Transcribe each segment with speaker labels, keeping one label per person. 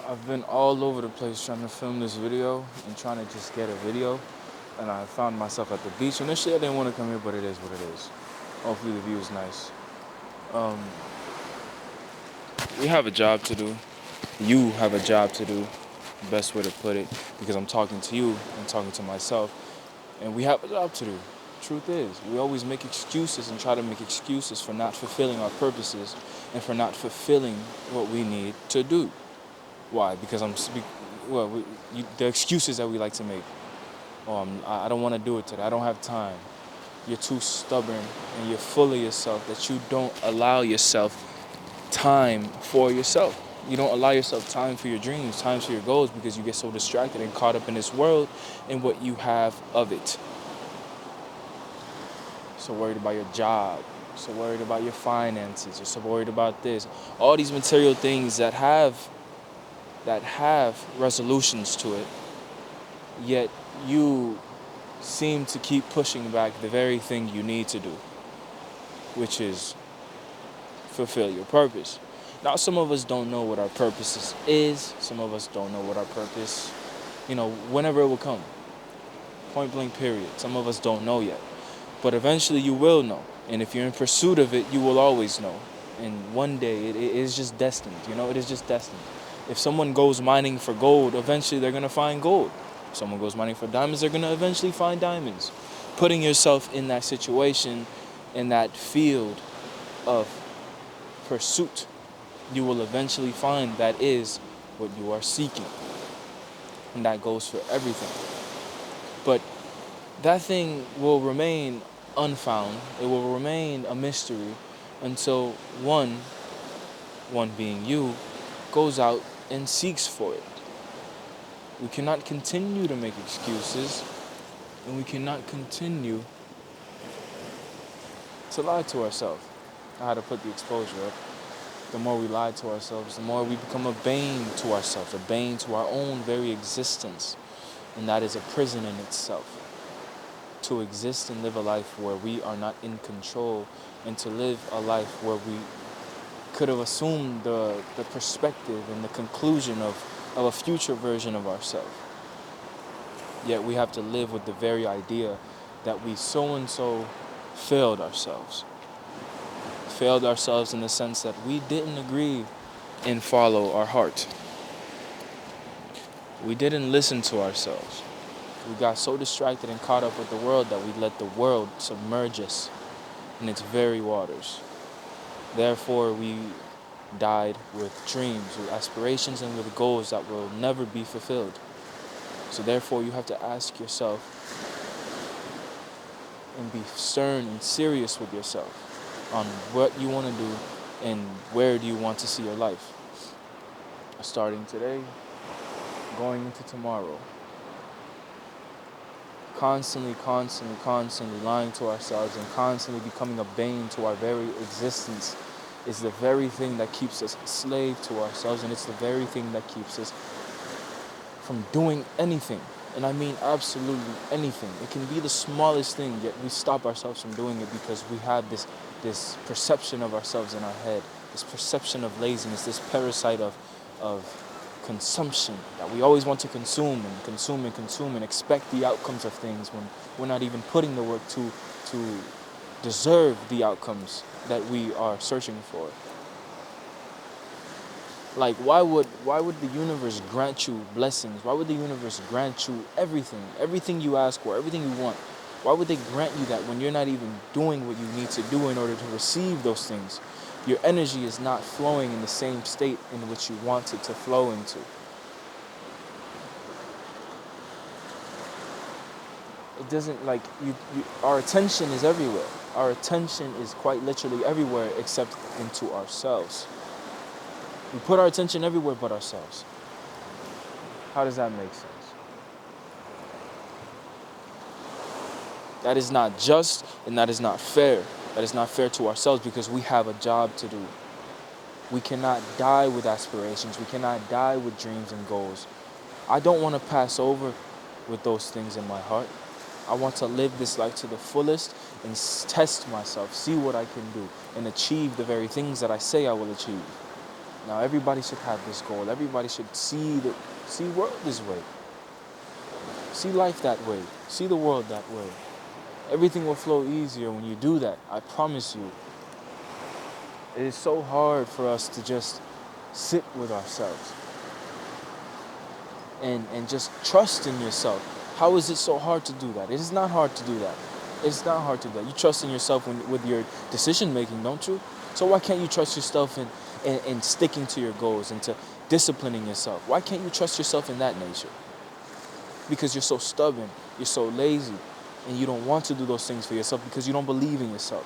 Speaker 1: I've been all over the place trying to film this video and trying to just get a video. And I found myself at the beach. Initially, I didn't want to come here, but it is what it is. Hopefully, the view is nice. Um, we have a job to do. You have a job to do. Best way to put it, because I'm talking to you and talking to myself, and we have a job to do. Truth is, we always make excuses and try to make excuses for not fulfilling our purposes and for not fulfilling what we need to do. Why? Because the excuses that we like to make. I don't want to do it today. I don't have time. You're too stubborn and you're full of yourself that you don't allow yourself time for yourself. You don't allow yourself time for your dreams, time for your goals, because you get so distracted and caught up in this world and what you have of it. So worried about your job, so worried about your finances, you're so worried about this. All these material things that have resolutions to it, yet you seem to keep pushing back the very thing you need to do, which is fulfill your purpose. Now, some of us don't know what our purpose is. Some of us don't know what our purpose, whenever it will come. Point blank period. Some of us don't know yet. But eventually you will know. And if you're in pursuit of it, you will always know. And one day it is just destined. It is just destined. If someone goes mining for gold, eventually they're going to find gold. If someone goes mining for diamonds, they're going to eventually find diamonds. Putting yourself in that situation, in that field of pursuit, you will eventually find that is what you are seeking. And that goes for everything. But that thing will remain unfound. It will remain a mystery until one being you, goes out and seeks for it. We cannot continue to make excuses, and we cannot continue to lie to ourselves. I had to put the exposure up. The more we lie to ourselves, the more we become a bane to ourselves, a bane to our own very existence. And that is a prison in itself. To exist and live a life where we are not in control, and to live a life where we could have assumed the perspective and the conclusion of a future version of ourselves. Yet we have to live with the very idea that we so-and-so failed ourselves. Failed ourselves in the sense that we didn't agree and follow our heart. We didn't listen to ourselves. We got so distracted and caught up with the world that we let the world submerge us in its very waters. Therefore, we died with dreams, with aspirations, and with goals that will never be fulfilled. So therefore, you have to ask yourself and be stern and serious with yourself on what you want to do and where do you want to see your life. Starting today, going into tomorrow. Constantly lying to ourselves and constantly becoming a bane to our very existence is the very thing that keeps us slave to ourselves, and it's the very thing that keeps us from doing anything. And I mean absolutely anything. It can be the smallest thing, yet we stop ourselves from doing it because we have this perception of ourselves in our head, this perception of laziness, this parasite of consumption, that we always want to consume and expect the outcomes of things when we're not even putting the work to deserve the outcomes that we are searching for. Like, why would the universe grant you blessings? Why would the universe grant you everything you ask for, everything you want? Why would they grant you that when you're not even doing what you need to do in order to receive those things? Your energy is not flowing in the same state in which you want it to flow into. It doesn't, our attention is everywhere. Our attention is quite literally everywhere except into ourselves. We put our attention everywhere but ourselves. How does that make sense? That is not just, and that is not fair. That is not fair to ourselves because we have a job to do. We cannot die with aspirations. We cannot die with dreams and goals. I don't want to pass over with those things in my heart. I want to live this life to the fullest and test myself, see what I can do, and achieve the very things that I say I will achieve. Now everybody should have this goal. Everybody should see world this way. See life that way. See the world that way. Everything will flow easier when you do that. I promise you. It is so hard for us to just sit with ourselves and just trust in yourself. How is it so hard to do that? It is not hard to do that. It's not hard to do that. You trust in yourself with your decision making, don't you? So why can't you trust yourself in sticking to your goals and to disciplining yourself? Why can't you trust yourself in that nature? Because you're so stubborn, you're so lazy, and you don't want to do those things for yourself because you don't believe in yourself.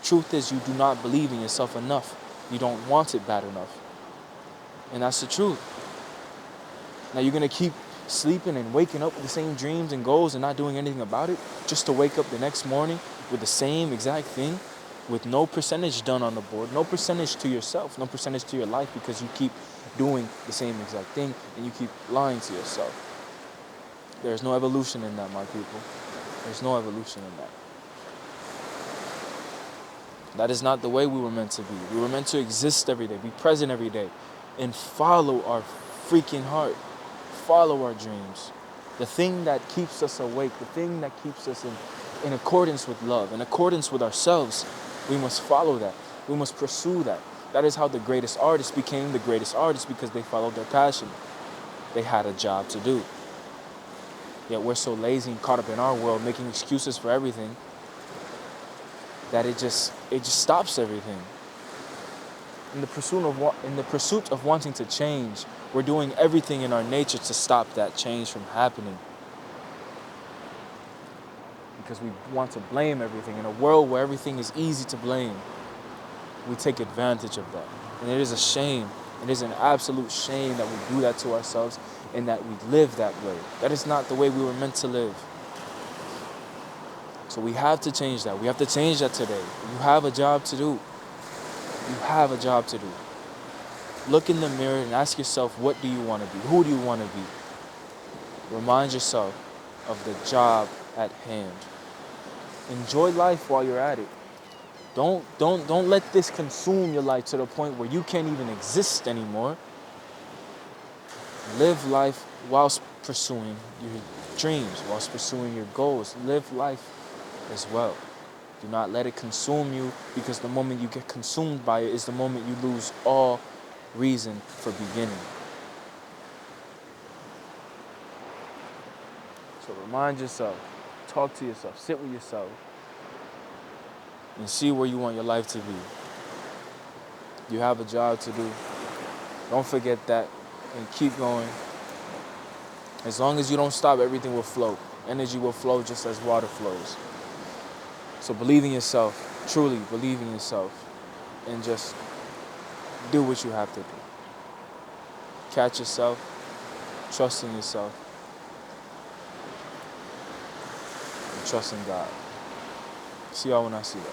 Speaker 1: Truth is, you do not believe in yourself enough. You don't want it bad enough. And that's the truth. Now you're going to keep sleeping and waking up with the same dreams and goals and not doing anything about it just to wake up the next morning with the same exact thing with no percentage done on the board, no percentage to yourself, no percentage to your life because you keep doing the same exact thing and you keep lying to yourself. There's no evolution in that, my people. There's no evolution in that. That is not the way we were meant to be. We were meant to exist every day, be present every day, and follow our freaking heart. Follow our dreams. The thing that keeps us awake, the thing that keeps us in accordance with love, in accordance with ourselves, we must follow that. We must pursue that. That is how the greatest artists became the greatest artists, because they followed their passion. They had a job to do. Yet we're so lazy and caught up in our world making excuses for everything that it just stops everything. In the pursuit of wanting to change, we're doing everything in our nature to stop that change from happening. Because we want to blame everything. In a world where everything is easy to blame, we take advantage of that. And it is a shame. It is an absolute shame that we do that to ourselves and that we live that way. That is not the way we were meant to live. So we have to change that. We have to change that today. You have a job to do. You have a job to do. Look in the mirror and ask yourself, what do you want to be? Who do you want to be? Remind yourself of the job at hand. Enjoy life while you're at it. Don't let this consume your life to the point where you can't even exist anymore. Live life whilst pursuing your dreams, whilst pursuing your goals. Live life as well. Do not let it consume you, because the moment you get consumed by it is the moment you lose all reason for beginning. So remind yourself, talk to yourself, sit with yourself, and see where you want your life to be. You have a job to do. Don't forget that, and keep going. As long as you don't stop, everything will flow. Energy will flow just as water flows. So believe in yourself, truly believe in yourself, and just do what you have to do. Catch yourself, trust in yourself, and trust in God. See y'all when I see y'all.